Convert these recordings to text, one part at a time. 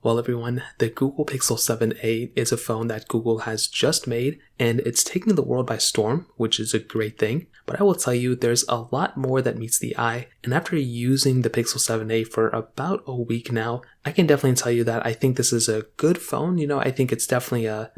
Well, everyone, the Google Pixel 7a is a phone that Google has just made, and it's taking the world by storm, which is a great thing. But I will tell you, there's a lot more that meets the eye, and after using the Pixel 7a for about a week now, I can definitely tell you that I think this is a good phone. I think it's definitely a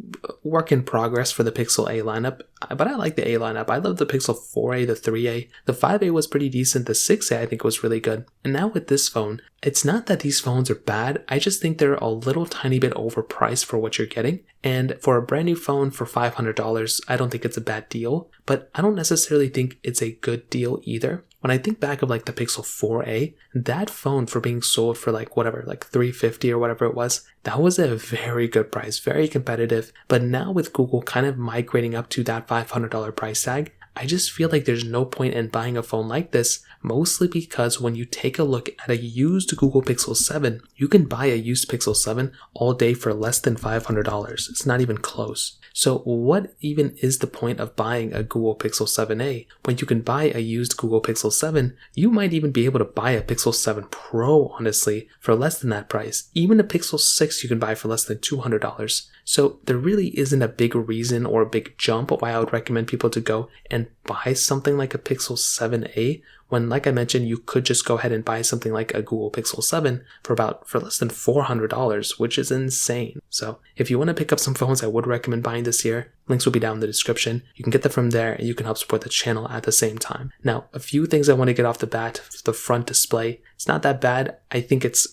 work in progress for the Pixel A lineup, but I like the A lineup. I love the Pixel 4a, the 3a, the 5a was pretty decent, the 6a I think was really good. And now with this phone, it's not that these phones are bad, I just think they're a little tiny bit overpriced for what you're getting. And for a brand new phone for $500, I don't think it's a bad deal, but I don't necessarily think it's a good deal either. When I think back of like the Pixel 4a, that phone for being sold for like $350 or whatever it was, that was a very good price, very competitive. But now with Google kind of migrating up to that $500 price tag, I just feel like there's no point in buying a phone like this, mostly because when you take a look at a used Google Pixel 7, you can buy a used Pixel 7 all day for less than $500. It's not even close. So what even is the point of buying a Google Pixel 7a when you can buy a used Google Pixel 7? You might even be able to buy a Pixel 7 Pro, honestly, for less than that price. Even a Pixel 6 you can buy for less than $200. So there really isn't a big reason or a big jump why I would recommend people to go and buy something like a Pixel 7a when, like I mentioned, you could just go ahead and buy something like a Google Pixel 7 for less than $400, which is insane. So if you want to pick up some phones I would recommend buying this year, links will be down in the description. You can get them from there and you can help support the channel at the same time. Now, a few things I want to get off the bat. The front display, it's not that bad. I think it's,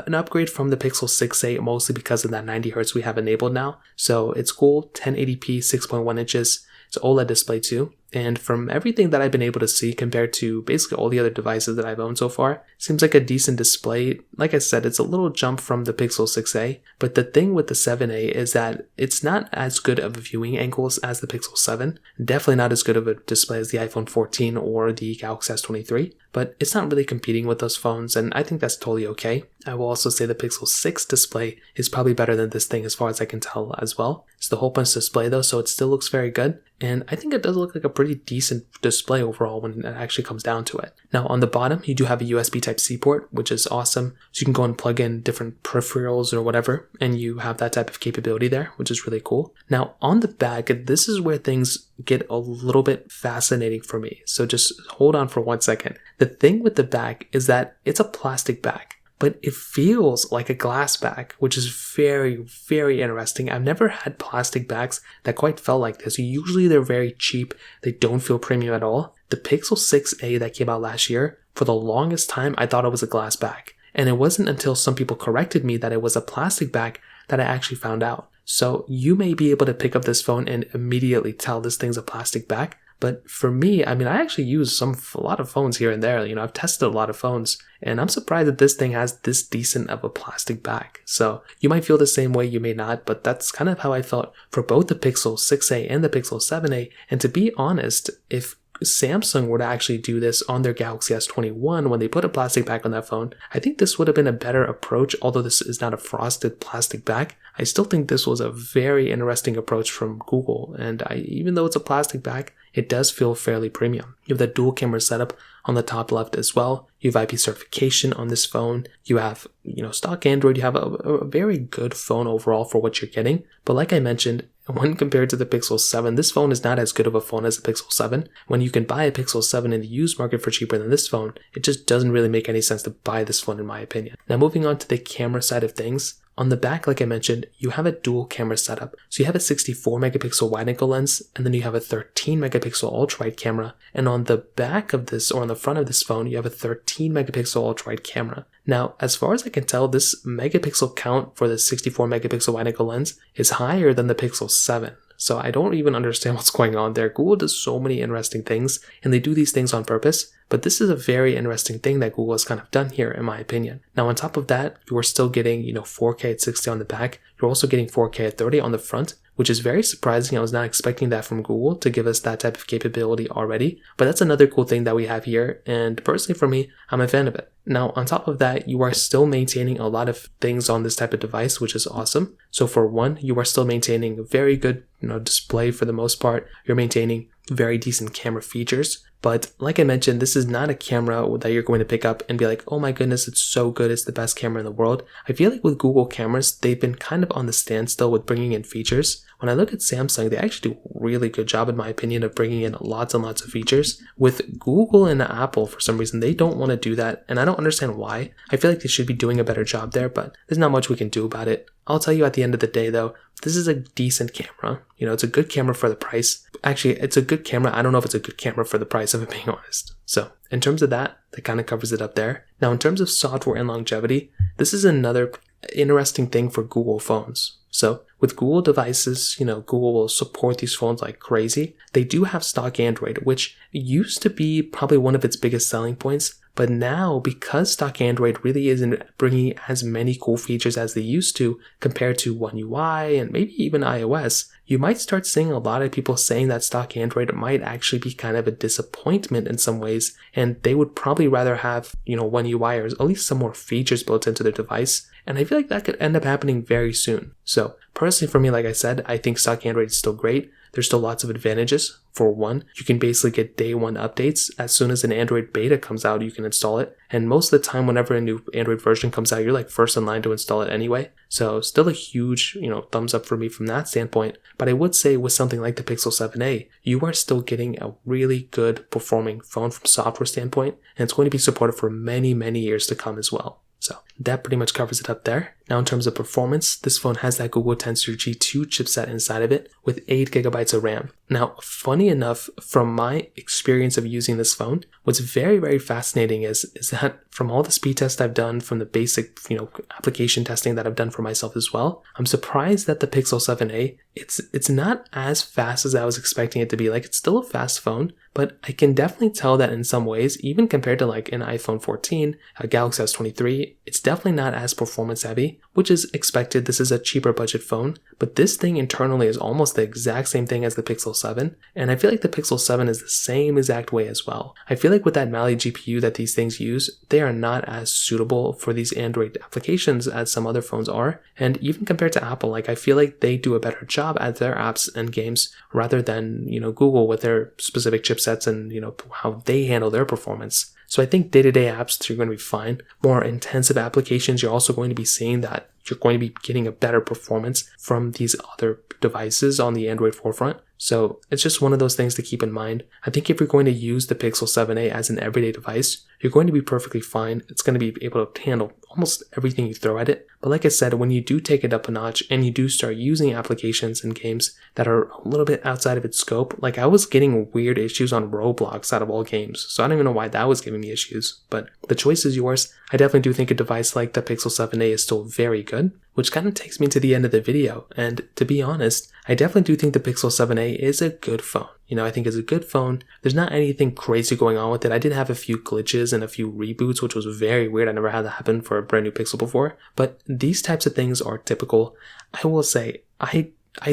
an upgrade from the Pixel 6a, mostly because of that 90Hz we have enabled now. So it's cool, 1080p, 6.1 inches. It's OLED display too. And from everything that I've been able to see compared to basically all the other devices that I've owned so far, seems like a decent display. Like I said, it's a little jump from the Pixel 6a, but the thing with the 7a is that it's not as good of viewing angles as the Pixel 7. Definitely not as good of a display as the iPhone 14 or the Galaxy S23, but it's not really competing with those phones, and I think that's totally okay. I will also say the Pixel 6 display is probably better than this thing as far as I can tell as well. It's the whole punch display though, so it still looks very good, and I think it does look like a pretty decent display overall when it actually comes down to it. Now on the bottom, you do have a USB Type-C port, which is awesome. So you can go and plug in different peripherals or whatever, and you have that type of capability there, which is really cool. Now on the back, this is where things get a little bit fascinating for me. So just hold on for 1 second. The thing with the back is that it's a plastic back, but it feels like a glass back, which is very, very interesting. I've never had plastic backs that quite felt like this. Usually they're very cheap. They don't feel premium at all. The Pixel 6a that came out last year, for the longest time, I thought it was a glass back. And it wasn't until some people corrected me that it was a plastic back that I actually found out. So you may be able to pick up this phone and immediately tell this thing's a plastic back. But for me, I actually use a lot of phones here and there. I've tested a lot of phones, and I'm surprised that this thing has this decent of a plastic back. So you might feel the same way, you may not, but that's kind of how I felt for both the Pixel 6a and the Pixel 7a. And to be honest, if Samsung were to actually do this on their Galaxy S21 when they put a plastic back on that phone, I think this would have been a better approach. Although this is not a frosted plastic back, I still think this was a very interesting approach from Google, and even though it's a plastic back, it does feel fairly premium. You have the dual camera setup on the top left as well. You have IP certification on this phone. You have, stock Android. You have a very good phone overall for what you're getting. But like I mentioned, when compared to the Pixel 7, this phone is not as good of a phone as the Pixel 7. When you can buy a Pixel 7 in the used market for cheaper than this phone, it just doesn't really make any sense to buy this phone in my opinion. Now moving on to the camera side of things. On the back, like I mentioned, you have a dual camera setup. So you have a 64 megapixel wide-angle lens, and then you have a 13 megapixel ultra-wide camera. And on the back of this, or on the front of this phone, you have a 13 megapixel ultra-wide camera. Now, as far as I can tell, this megapixel count for the 64 megapixel wide-angle lens is higher than the Pixel 7. So I don't even understand what's going on there. Google does so many interesting things, and they do these things on purpose. But this is a very interesting thing that Google has kind of done here, in my opinion. Now, on top of that, you are still getting, 4K at 60 on the back. You're also getting 4K at 30 on the front, which is very surprising. I was not expecting that from Google to give us that type of capability already. But that's another cool thing that we have here, and personally for me, I'm a fan of it. Now, on top of that, you are still maintaining a lot of things on this type of device, which is awesome. So for one, you are still maintaining a very good, display for the most part. You're maintaining very decent camera features. But like I mentioned, this is not a camera that you're going to pick up and be like, oh my goodness, it's so good, it's the best camera in the world. I feel like with Google cameras, they've been kind of on the standstill with bringing in features. When I look at Samsung, they actually do a really good job, in my opinion, of bringing in lots and lots of features. With Google and Apple, for some reason, they don't want to do that, and I don't understand why. I feel like they should be doing a better job there, but there's not much we can do about it. I'll tell you at the end of the day, though, this is a decent camera. You know, it's a good camera for the price. Actually, it's a good camera. I don't know if it's a good camera for the price, if I'm being honest. So, in terms of that kind of covers it up there. Now, in terms of software and longevity, this is another interesting thing for Google phones. So, with Google devices, you know, Google will support these phones like crazy. They do have stock Android, which used to be probably one of its biggest selling points. But now, because stock Android really isn't bringing as many cool features as they used to compared to One UI and maybe even iOS, you might start seeing a lot of people saying that stock Android might actually be kind of a disappointment in some ways, and they would probably rather have, you know, One UI or at least some more features built into their device. And I feel like that could end up happening very soon. So, personally for me, like I said, I think stock Android is still great. There's still lots of advantages. For one, you can basically get day one updates. As soon as an Android beta comes out, you can install it. And most of the time, whenever a new Android version comes out, you're like first in line to install it anyway. So still a huge, you know, thumbs up for me from that standpoint. But I would say with something like the Pixel 7a, you are still getting a really good performing phone from software standpoint. And it's going to be supported for many, many years to come as well. So that pretty much covers it up there. Now in terms of performance, this phone has that Google Tensor G2 chipset inside of it with 8 gigabytes of RAM. Now, funny enough, from my experience of using this phone, what's very, very fascinating is that from all the speed tests I've done, from the basic, you know, application testing that I've done for myself as well, I'm surprised that the Pixel 7a, it's not as fast as I was expecting it to be. Like, it's still a fast phone, but I can definitely tell that in some ways, even compared to like an iPhone 14, a Galaxy S23, it's definitely not as performance heavy, which is expected. This is a cheaper budget phone, but this thing internally is almost the exact same thing as the Pixel 7, and I feel like the Pixel 7 is the same exact way as well. I feel like with that Mali GPU that these things use, they are not as suitable for these Android applications as some other phones are, and even compared to Apple, like I feel like they do a better job at their apps and games rather than, you know, Google with their specific chipsets and, you know, how they handle their performance. So I think day-to-day apps, you're going to be fine. More intensive applications, you're also going to be seeing that you're going to be getting a better performance from these other devices on the Android forefront. So it's just one of those things to keep in mind. I think if you're going to use the Pixel 7a as an everyday device, you're going to be perfectly fine. It's going to be able to handle almost everything you throw at it. But like I said, when you do take it up a notch and you do start using applications and games that are a little bit outside of its scope, like I was getting weird issues on Roblox out of all games. So I don't even know why that was giving me issues, but the choice is yours. I definitely do think a device like the Pixel 7a is still very good, which kind of takes me to the end of the video. And to be honest, I definitely do think the Pixel 7a is a good phone. You know, I think it's a good phone. There's not anything crazy going on with it. I did have a few glitches and a few reboots, which was very weird. I never had that happen for a brand new Pixel before. But these types of things are typical. I will say, I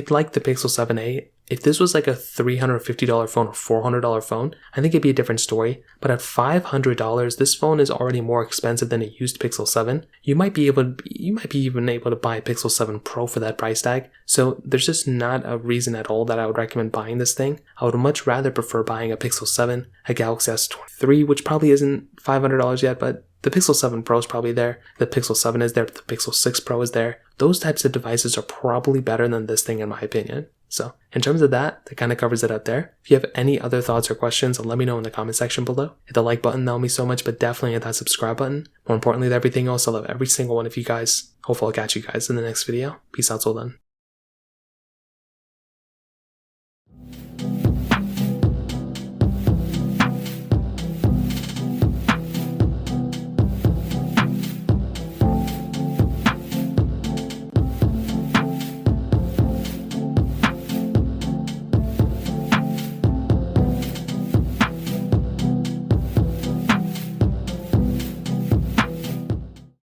like the Pixel 7a. If this was like a $350 phone or $400 phone, I think it'd be a different story. But at $500, this phone is already more expensive than a used Pixel 7. You might be even able to buy a Pixel 7 Pro for that price tag. So there's just not a reason at all that I would recommend buying this thing. I would much rather prefer buying a Pixel 7, a Galaxy S23, which probably isn't $500 yet, but the Pixel 7 Pro is probably there. The Pixel 7 is there. The Pixel 6 Pro is there. Those types of devices are probably better than this thing in my opinion. So in terms of that kind of covers it up there. If you have any other thoughts or questions, let me know in the comment section below. Hit the like button, that would mean so much, but definitely hit that subscribe button. More importantly than everything else, I love every single one of you guys. Hopefully I'll catch you guys in the next video. Peace out till then.